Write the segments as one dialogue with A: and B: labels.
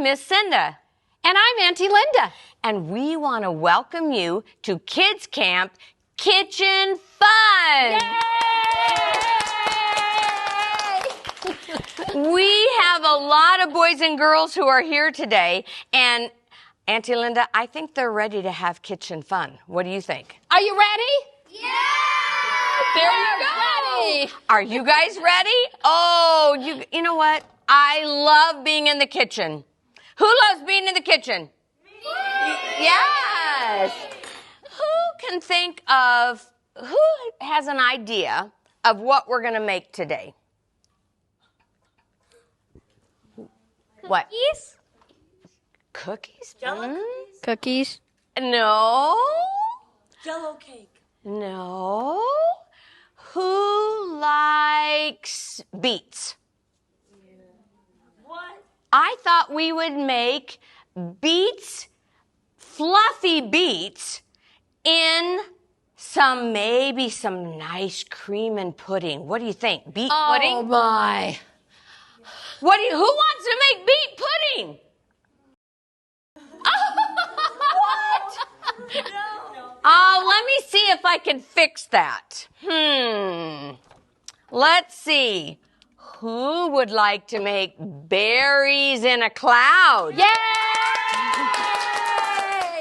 A: Miss Cinda.
B: And I'm Auntie Linda.
A: And we want to welcome you to Kids Camp Kitchen Fun. We have a lot of boys and girls who are here today, and Auntie Linda, I think they're ready to have kitchen fun. What do you think?
B: Are you ready?
C: Yeah!
B: There you go.
A: Are you guys ready? Oh, you know what? I love being in the kitchen. Who loves being in the kitchen?
C: Me.
A: Yes. Who has an idea of what we're going to make today? What?
C: Cookies?
A: Cookies?
C: Jello
B: Cookies.
A: No.
C: Jello cake.
A: No. Who likes beets?
C: What?
A: I thought we would make beets, fluffy beets, in maybe some nice cream and pudding. What do you think? Beet pudding?
B: Oh my.
A: Who wants to make beet pudding? What?
C: No.
A: Oh, let me see if I can fix that. Let's see. Who would like to make berries in a cloud?
B: Yay!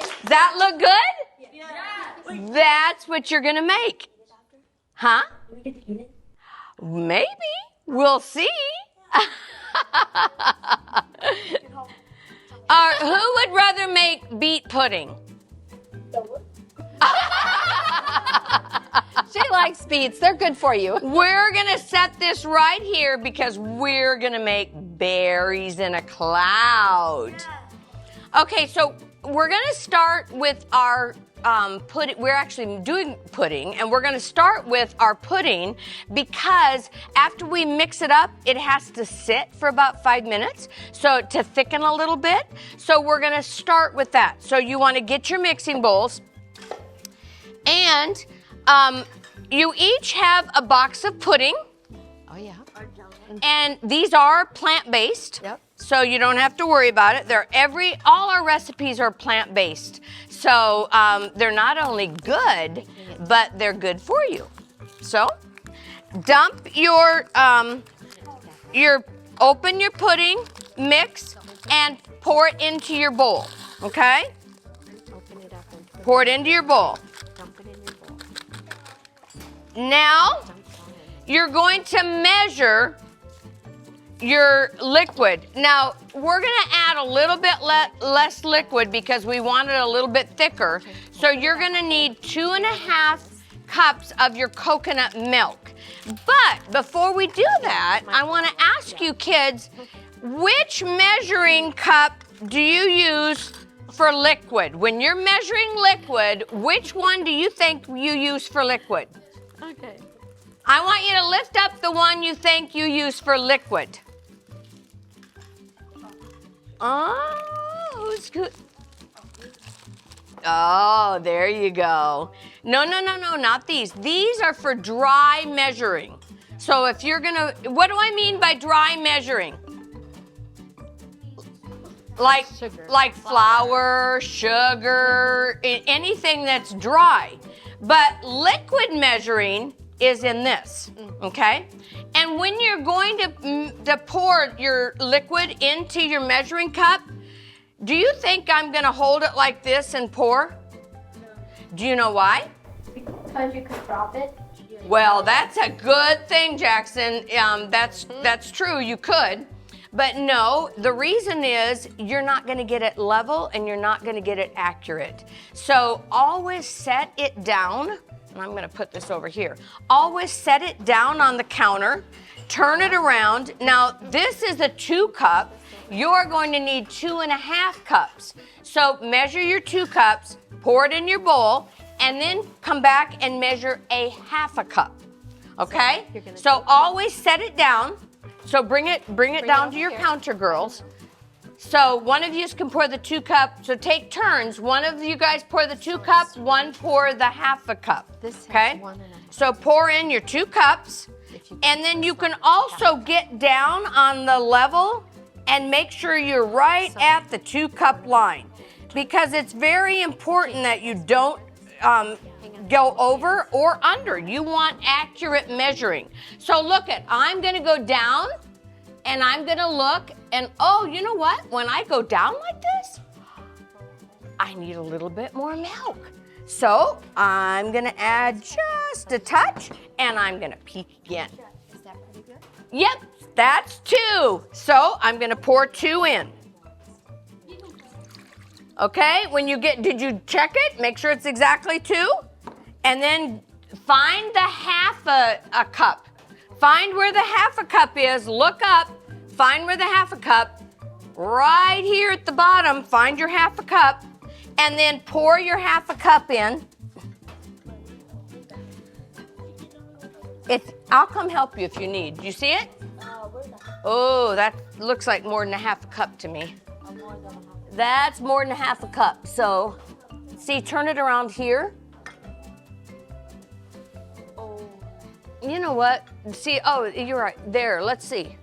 A: Does that look good?
C: Yeah.
A: That's what you're going to make. Huh?
C: Do we get to eat it?
A: Maybe. We'll see. Who would rather make beet pudding?
B: She likes beets. They're good for you.
A: We're going to set this right here because we're going to make berries in a cloud. Okay, so we're going to start with our pudding. We're actually doing pudding, and we're going to start with our pudding because after we mix it up, it has to sit for about 5 minutes so to thicken a little bit. So we're going to start with that. So you want to get your mixing bowls, and you each have a box of pudding.
B: Oh yeah.
A: And these are plant-based.
B: Yep.
A: So you don't have to worry about it. All our recipes are plant-based. So they're not only good, but they're good for you. So dump open your pudding mix and pour it into your bowl. Okay?
B: Open it up and
A: Pour it into your bowl.
B: dump it in your bowl.
A: Now you're going to measure your liquid. Now, we're going to add a little bit less liquid because we want it a little bit thicker. So you're going to need 2.5 cups of your coconut milk. But before we do that, I want to ask you kids, which measuring cup do you use for liquid? When you're measuring liquid, which one do you think you use for liquid?
B: Okay.
A: I want you to lift up the one you think you use for liquid. Oh, who's good? Oh, there you go. No, not these. These are for dry measuring. So if you're gonna, what do I mean by dry measuring? Like,
B: Sugar.
A: like flour, sugar, anything that's dry. But liquid measuring is in this, okay? And when you're going to pour your liquid into your measuring cup, do you think I'm gonna hold it like this and pour?
C: No.
A: Do you know why?
C: Because you could drop it.
A: Well, that's a good thing, Jackson. That's true, you could. But no, the reason is you're not gonna get it level and you're not gonna get it accurate. So always set it down. And I'm gonna put this over here. Always set it down on the counter, turn it around. Now, this is a 2 cup. You're going to need 2.5 cups. So measure your 2 cups, pour it in your bowl, and then come back and measure a 1/2 cup. Okay? So always set it down. So bring it down to your counter, girls. So one of you can pour the 2 cups. So take turns. One of you guys pour the 2 cups, one pour the 1/2 cup.
B: This has
A: Okay?
B: 1.5.
A: So pour in your 2 cups, and then you can also get down on the level and make sure you're right at the 2-cup line, because it's very important that you don't go over or under. You want accurate measuring. So look at, I'm gonna go down and I'm gonna look and oh, you know what? When I go down like this, I need a little bit more milk. So I'm gonna add just a touch and I'm gonna peek again.
B: Is that pretty good?
A: Yep, that's 2. So I'm gonna pour 2 in. Okay, when you get, did you check it? Make sure it's exactly 2. And then find the half a cup. Find where the half a cup is, look up, find where the half a cup, right here at the bottom, find your half a cup, and then pour your half a cup in. I'll come help you if you need. Do you see it? Oh, that looks like more than a half a cup to me. That's more than a half a cup. So, see, turn it around here. You know what? See, oh, you're right. There, let's see.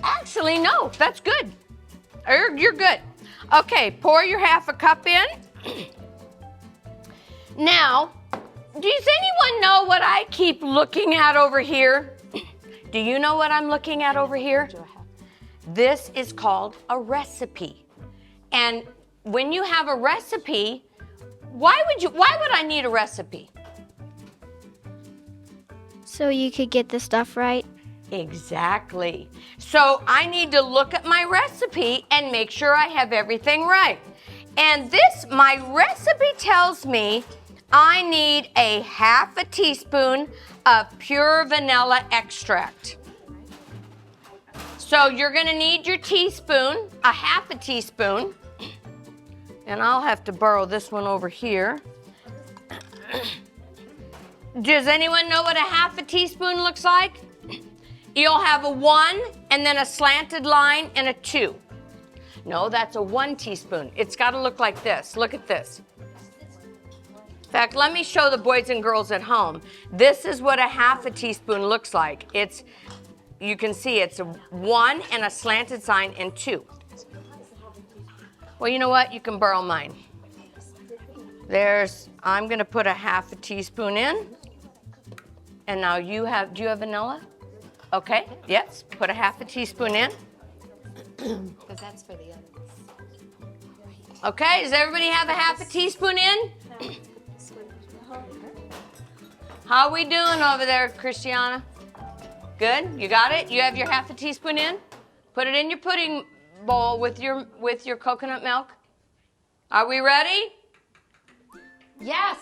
A: Actually, no, that's good. You're good. Okay, pour your half a cup in. Now, does anyone know what I keep looking at over here? Do you know what I'm looking at over here? This is called a recipe. And when you have a recipe, why would I need a recipe?
D: So you could get the stuff right?
A: Exactly. So I need to look at my recipe and make sure I have everything right. And my recipe tells me I need a half a teaspoon of pure vanilla extract. So you're gonna need your teaspoon, a half a teaspoon, and I'll have to borrow this one over here. Does anyone know what a half a teaspoon looks like? You'll have a 1 and then a slanted line and a 2. No, that's a 1 teaspoon. It's gotta look like this. Look at this. In fact, let me show the boys and girls at home. This is what a half a teaspoon looks like. You can see it's a 1 and a slanted sign and 2. Well, you know what? You can borrow mine. I'm gonna put a half a teaspoon in. And now do you have vanilla? Okay, yes, put a half a teaspoon in.
B: Because that's for the others.
A: Okay, does everybody have a half a teaspoon in? How are we doing over there, Christiana? Good, you got it? You have your half a teaspoon in? Put it in your pudding bowl with your coconut milk. Are we ready?
B: Yes.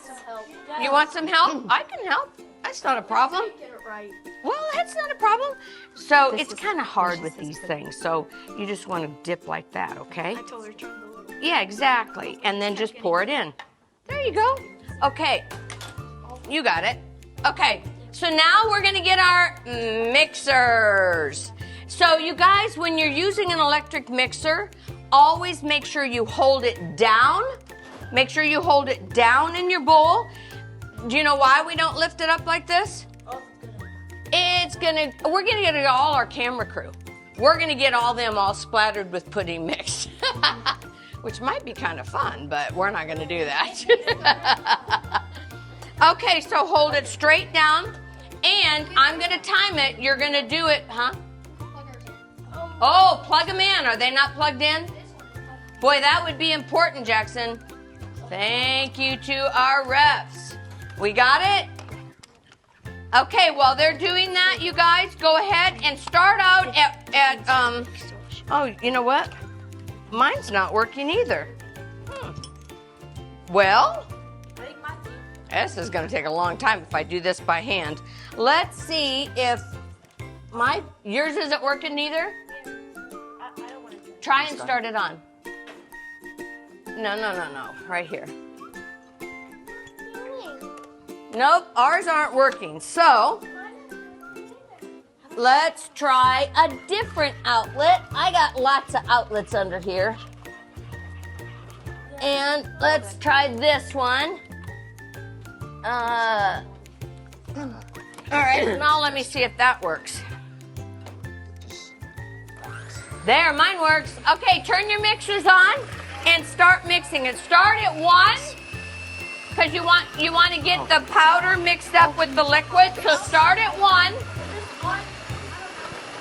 A: You want some help? I can help. That's not a problem.
C: Get it right.
A: Well, that's not a problem. So it's kind of hard with these things. So you just want to dip like that, okay?
C: I told her to turn the little.
A: Yeah, exactly. And then just pour it in. There you go. Okay. You got it. Okay. So now we're going to get our mixers. So you guys, when you're using an electric mixer, always make sure you hold it down. Make sure you hold it down in your bowl. Do you know why we don't lift it up like this? We're gonna get all our camera crew. We're gonna get all them all splattered with pudding mix. Which might be kind of fun, but we're not gonna do that. Okay, so hold it straight down, and I'm gonna time it. You're gonna do it, huh? Oh, plug them in. Are they not plugged in? Boy, that would be important, Jackson. Thank you to our reps. We got it? Okay, while they're doing that, you guys, go ahead and start out oh, you know what? Mine's not working either. Well, this is gonna take a long time if I do this by hand. Let's see if yours isn't working either.
C: I don't want to.
A: Try and start it on. No, right here. Nope, ours aren't working. So, let's try a different outlet. I got lots of outlets under here. And let's try this one. All right, now let me see if that works. There, mine works. Okay, turn your mixers on and start mixing it. Start at 1 because you want to get the powder mixed up with the liquid. So start at 1.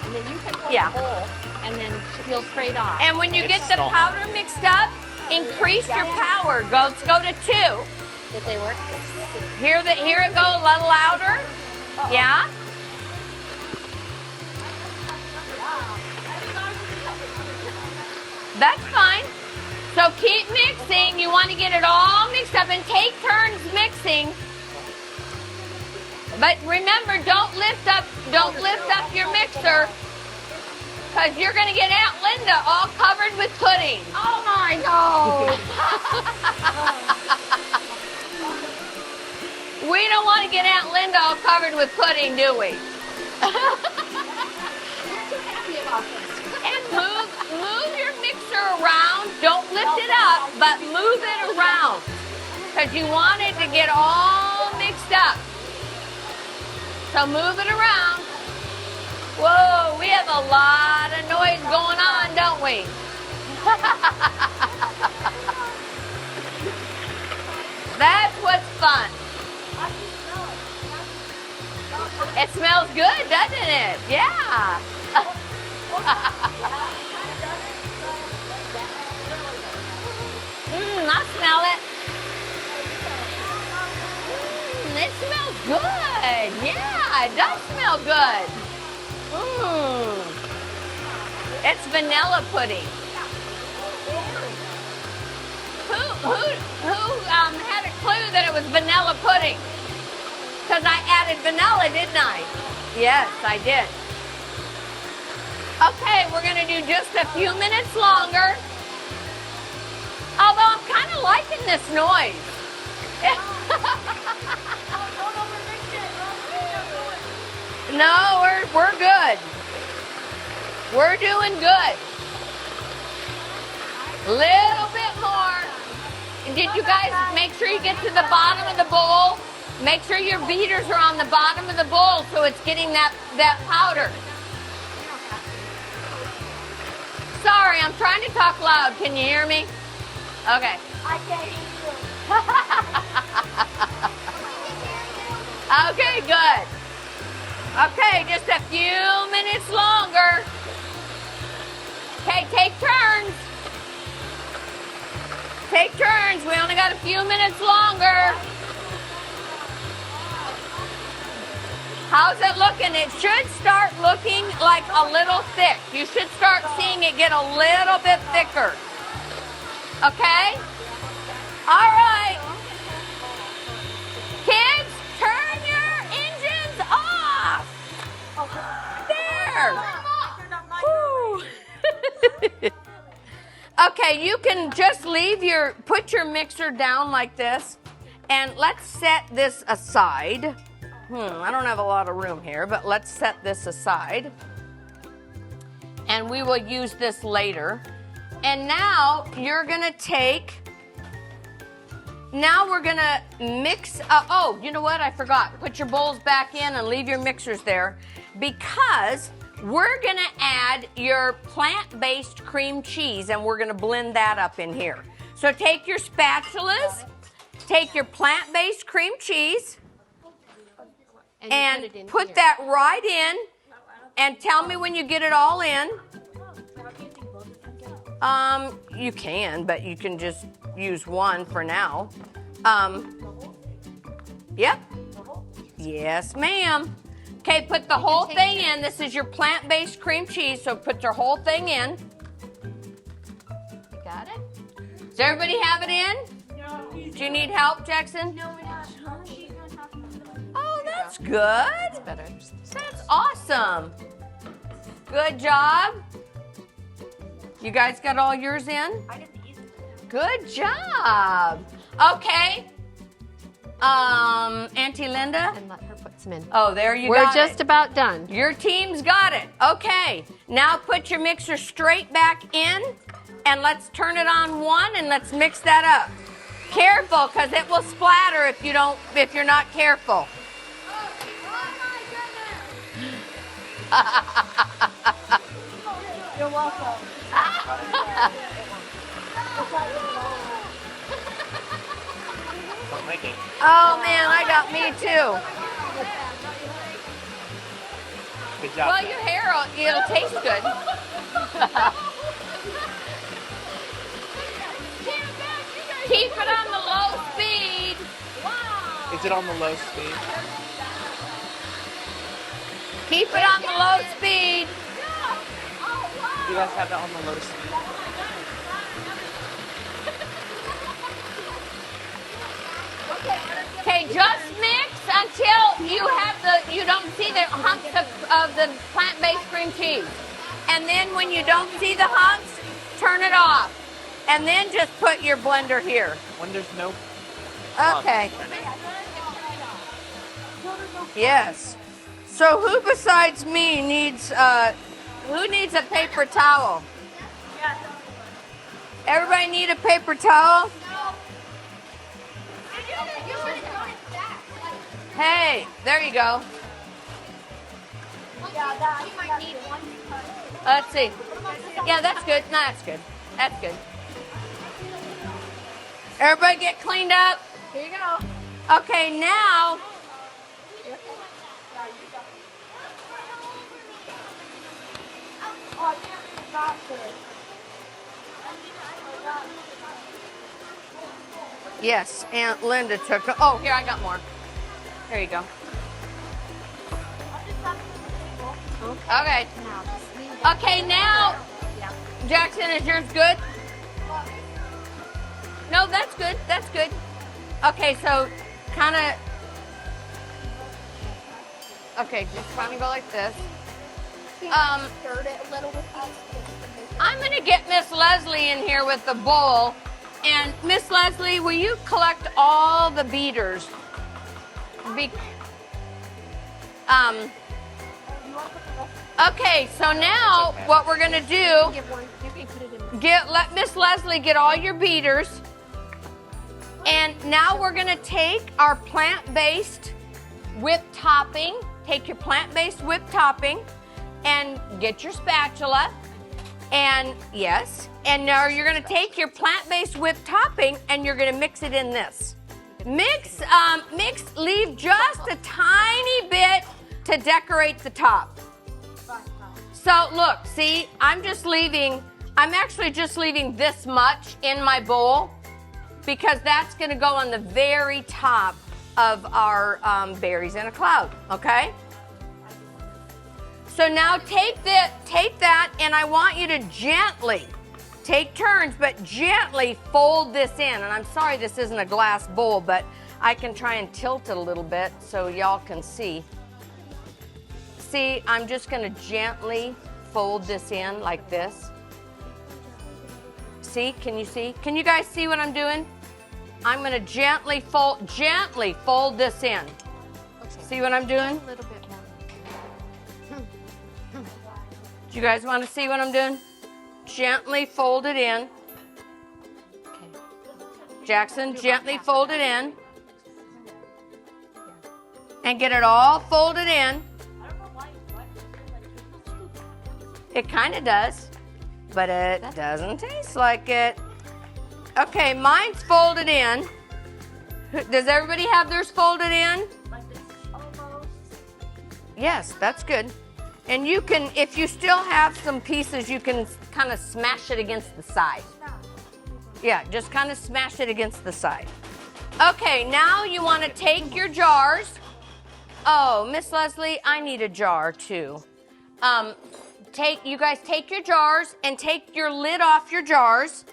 B: And then you can put
A: Yeah.
B: a bowl, and then you'll straight off.
A: And when you get the powder mixed up, increase your power. Let's go to 2.
B: Did they work?
A: Hear it go a little louder? Yeah? That's fine. So keep mixing. You want to get it all mixed up and take turns mixing. But remember, don't lift up your mixer because you're going to get Aunt Linda all covered with pudding.
B: Oh my God!
A: We don't want to get Aunt Linda all covered with pudding, do we? And move your mixer around. Don't lift it up, but move it around because you want it to get all mixed up. So move it around. Whoa, we have a lot of noise going on, don't we? That's what's fun. It smells good, doesn't it? Yeah. I smell it. It smells good. Yeah, it does smell good. It's vanilla pudding. Who had a clue that it was vanilla pudding? Because I added vanilla, didn't I? Yes, I did. Okay, we're going to do just a few minutes longer. Although I'm kind of liking this noise. No, we're good. We're doing good. Little bit more. And did you guys make sure you get to the bottom of the bowl? Make sure your beaters are on the bottom of the bowl so it's getting that powder. Sorry, I'm trying to talk loud. Can you hear me? Okay.
C: I can't hear you.
A: Okay, good. Okay, just a few minutes longer. Okay, take turns. Take turns. We only got a few minutes longer. How's it looking? It should start looking like a little thick. You should start seeing it get a little bit thicker. Okay? All right. Kids, turn your engines off. There. Whew. Okay, you can just put your mixer down like this, and let's set this aside. I don't have a lot of room here, but let's set this aside. And we will use this later. And now you're gonna we're gonna mix, oh, you know what, I forgot. Put your bowls back in and leave your mixers there because we're gonna add your plant-based cream cheese and we're gonna blend that up in here. So take your spatulas, take your plant-based cream cheese, and put that right in and tell me when you get it all in. You can, but you can just use one for now. Yep. Yes, ma'am. Okay, put the whole thing in. This is your plant-based cream cheese, so put your whole thing in.
B: You got it?
A: Does everybody have it in? Do you need help, Jackson?
C: No, we're not. She's gonna talk to me.
A: Oh, that's good.
B: Better.
A: That's awesome. Good job. You guys got all yours in?
C: I get the easy.
A: Good job. Okay. Auntie Linda?
B: And let her put some in.
A: Oh, there you go.
B: We're just about done.
A: Your team's got it. Okay. Now put your mixer straight back in and let's turn it on 1 and let's mix that up. Careful, because it will splatter if you're not careful.
C: You're welcome.
E: Don't like it.
A: Oh man, I got me too.
E: Good job.
A: Well, your hair, it'll taste good. Keep it on the low speed.
E: Is it on the low speed?
A: Keep it on the low speed.
E: You guys have it on the low speed?
A: Okay, just mix until you don't see the humps of the plant-based cream cheese. And then when you don't see the humps, turn it off. And then just put your blender here.
E: When there's no
A: Okay. Yes. So who besides me needs who needs a paper towel? Everybody need a paper towel? Hey, there you go. Let's see. Yeah, that's good. No, that's good. That's good. Everybody get cleaned up.
B: Here you go.
A: Okay, now. Yes, Aunt Linda took. Oh, here, I got more. There you go. Okay. Okay, now, Jackson, is yours good? No, that's good. That's good. Okay, so kind of. Okay, just kind of go like this.
C: Stirred it a little with these.
A: I'm going to get Miss Leslie in here with the bowl. And Miss Leslie, will you collect all the beaters? Okay, so now what we're going to do,
B: Give one. You can put it in.
A: let Miss Leslie get all your beaters. And now we're going to take our plant-based whipped topping. Take your plant-based whipped topping and get your spatula. And yes, and now you're going to take your plant-based whipped topping and you're going to mix it in this. Mix, leave just a tiny bit to decorate the top. So look, see, I'm actually just leaving this much in my bowl because that's going to go on the very top of our berries in a cloud, okay? So now take that, and I want you to gently, take turns, but gently fold this in. And I'm sorry this isn't a glass bowl, but I can try and tilt it a little bit so y'all can see. See, I'm just gonna gently fold this in like this. See, can you see? Can you guys see what I'm doing? I'm gonna gently fold this in.
B: Okay.
A: See what I'm doing?
B: A little bit more.
A: Do you guys want to see what I'm doing? Gently fold it in.
B: Okay.
A: Jackson, gently fold it in. And get it all folded in. It kind of does, but it doesn't taste like it. Okay, mine's folded in. Does everybody have theirs folded in? Yes, that's good. And you can, if you still have some pieces, you can kind of smash it against the side. Yeah, just kind of smash it against the side. Okay, now you want to take your jars. Oh, Miss Leslie, I need a jar too. You guys take your jars and take your lid off your jars.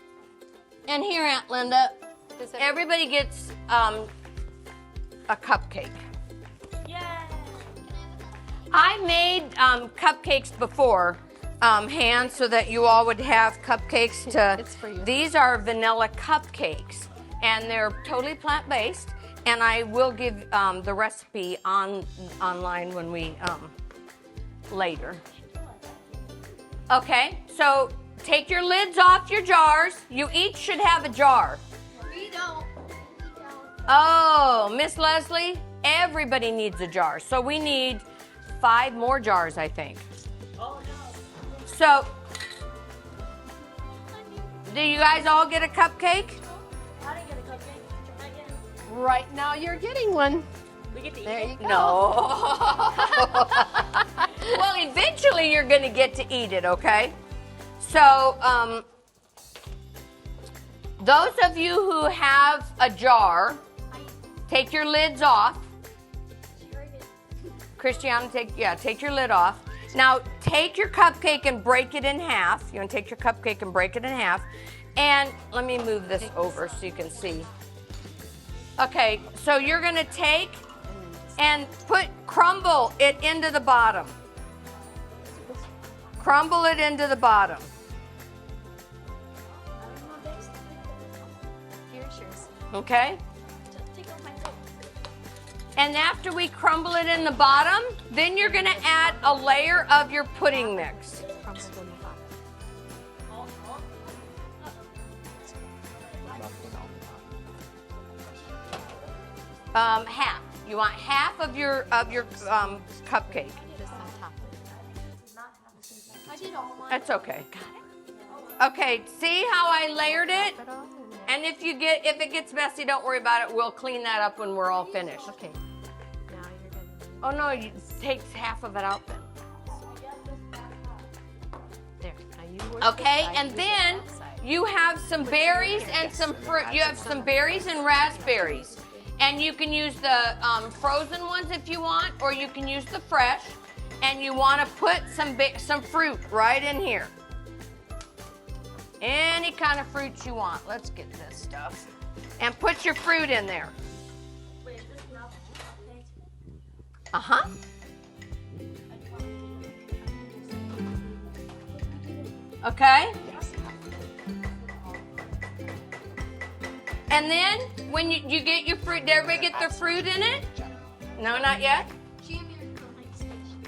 A: And here, Aunt Linda, everybody gets a cupcake. I made cupcakes before, hand, so that you all would have cupcakes to.
B: It's for you.
A: These are vanilla cupcakes, and they're totally plant-based. And I will give the recipe online when we later. Okay, so take your lids off your jars. You each should have a jar.
C: We don't.
A: Oh, Miss Leslie, everybody needs a jar. So we need 5 more jars, I think. Oh, no. So Do you guys all get a cupcake?
C: I didn't get a cupcake.
B: Right now you're getting one.
E: We get to eat
B: There
E: it.
B: you go.
A: No. Well, eventually you're going to get to eat it, okay? So, those of you who have a jar, take your lids off. Christiana, take your lid off. Now, take your cupcake and break it in half. You want to take your cupcake and break it in half. And let me move this over so you can see. Okay, so you're going to take and crumble it into the bottom. Crumble it into the bottom.
B: Here's yours.
A: Okay?
C: Take off my coat.
A: And after we crumble it in the bottom, then you're going to add a layer of your pudding mix.
B: Crumbled in the bottom.
A: Half. You want half of your cupcake.
B: Just on top.
C: I did all mine.
A: That's okay. Okay, see how I layered it?
B: Put it all in there.
A: And if it gets messy, don't worry about it. We'll clean that up when we're all finished.
B: Okay. Now you're gonna.
A: Oh no, it takes half of it out then.
B: There. Now you work
A: Okay,
B: this side,
A: and
B: you
A: then
B: work that side.
A: you have some berries and some fruit. You have some berries and raspberries. And you can use the frozen ones if you want, or you can use the fresh. And you want to put some fruit right in here. Any kind of fruit you want. Let's get this stuff. And put your fruit in there.
C: Wait, is this not cupcake?
A: Uh-huh. Okay? And then when you get your fruit, did everybody get their fruit in it? No, not yet?
C: She gave me her cupcake station.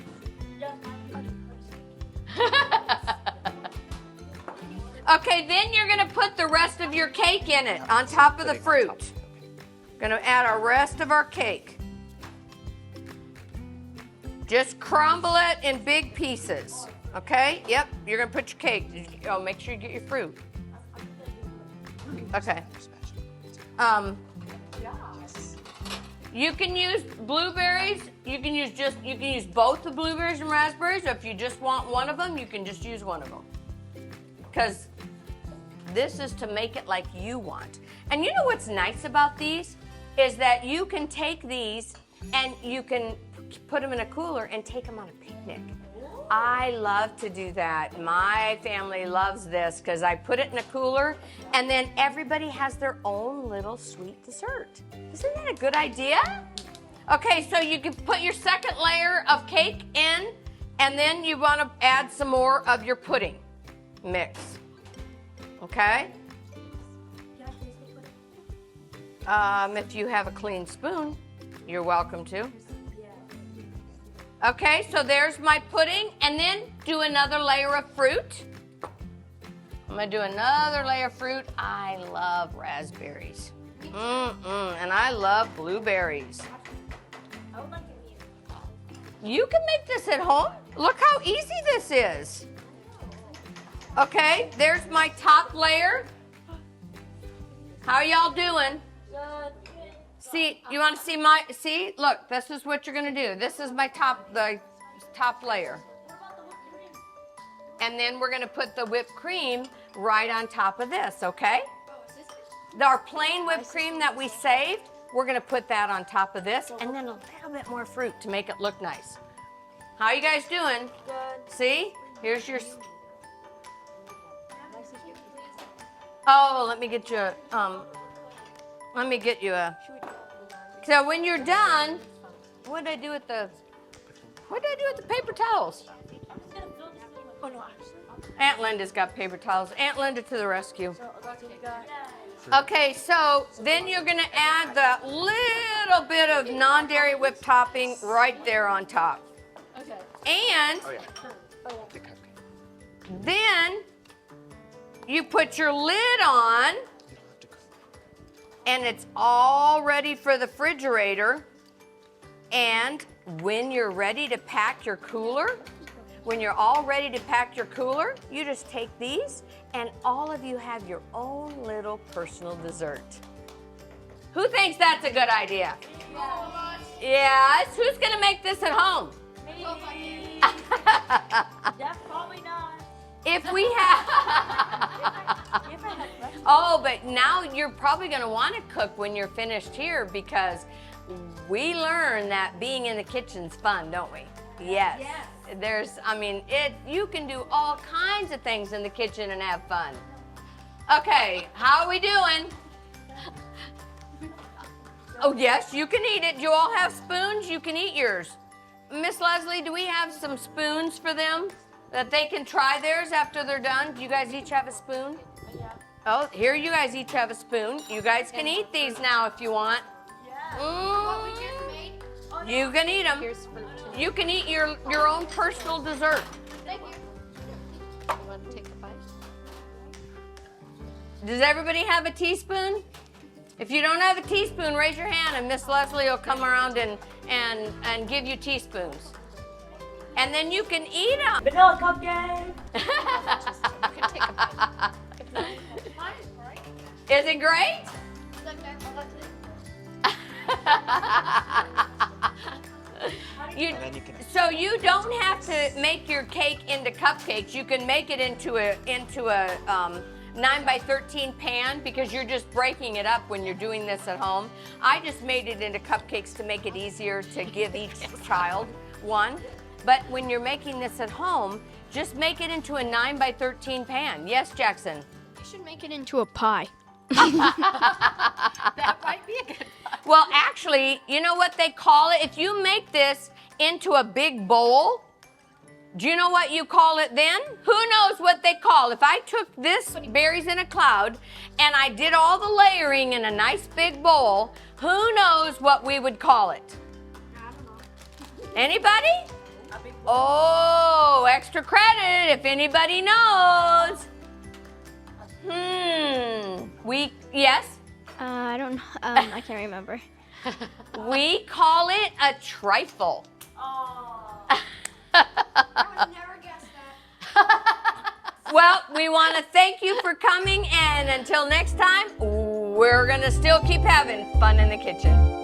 C: Yeah,
A: Okay, then you're gonna put the rest of your cake in it on top of the fruit. Gonna add our rest of our cake. Just crumble it in big pieces. Okay? Yep, you're gonna put your cake. Oh, make sure you get your fruit. Okay. You can use blueberries. You can use both the blueberries and raspberries. Or if you just want one of them, you can just use one of them. Because this is to make it like you want. And you know what's nice about these is that you can take these and you can put them in a cooler and take them on a picnic. I love to do that. My family loves this because I put it in a cooler and then everybody has their own little sweet dessert. Isn't that a good idea? Okay, so you can put your second layer of cake in and then you want to add some more of your pudding mix. Okay? If you have a clean spoon, you're welcome to. Okay, so there's my pudding, and then do another layer of fruit. I'm gonna do another layer of fruit. I love raspberries. And I love blueberries.
C: I would like it here.
A: You can make this at home. Look how easy this is. Okay, there's my top layer. How are y'all doing? See, you want to see look, this is what you're going to do. This is the top layer. And then we're going to put the whipped cream right on top of this, okay? Our plain whipped cream that we saved, we're going to put that on top of this and then a little bit more fruit to make it look nice. How are you guys doing?
C: Good.
A: See? Here's your... Oh, let me get you a... So when you're done, what did I do with the paper towels?
C: Oh no,
A: Aunt Linda's got paper towels. Aunt Linda to the rescue.
C: that's what we got.
A: Okay, so then you're gonna add the little bit of non-dairy whipped topping right there on top.
C: Okay.
A: And then you put your lid on, and it's all ready for the refrigerator. And when you're ready to pack your cooler, when you're all ready to pack your cooler, you just take these and all of you have your own little personal dessert. Who thinks that's a good idea? Yes. Who's gonna make this at home?
B: Me. Probably not.
A: If we have... Oh, but now you're probably gonna wanna cook when you're finished here because we learn that being in the kitchen's fun, don't we? Yes. You can do all kinds of things in the kitchen and have fun. Okay, how are we doing? Oh, yes, you can eat it. Do you all have spoons? You can eat yours. Miss Leslie, do we have some spoons for them that they can try theirs after they're done? Do you guys each have a spoon?
B: Yeah.
A: Oh, here you guys each have a spoon. You guys can eat these now if you want.
C: What we just made.
A: You can eat them.
B: Here's fruit too.
A: You can eat your own personal dessert.
C: Thank you.
B: You want to take a bite?
A: Does everybody have a teaspoon? If you don't have a teaspoon, raise your hand and Miss Leslie will come around and give you teaspoons. And then you can eat them.
E: Vanilla cupcake.
B: You can take a bite. If not,
C: Mine is great.
A: Is it great?
C: Okay, that's it.
A: So you don't have to make your cake into cupcakes. You can make it into a 9x13 pan because you're just breaking it up when you're doing this at home. I just made it into cupcakes to make it easier to give each child one. But when you're making this at home, just make it into a 9x13 pan. Yes, Jackson?
D: You should make it into a pie.
B: that might be a good one.
A: Well, actually, you know what they call it? If you make this into a big bowl, do you know what you call it then? Who knows what they call? If I took this berries in a cloud and I did all the layering in a nice big bowl, who knows what we would call it?
C: I don't know.
A: Anybody? Oh, extra credit if anybody knows. Yes?
D: I don't. I can't remember.
A: We call it a trifle.
C: I would never guess that.
A: Well, we want to thank you for coming, and until next time, we're going to still keep having fun in the kitchen.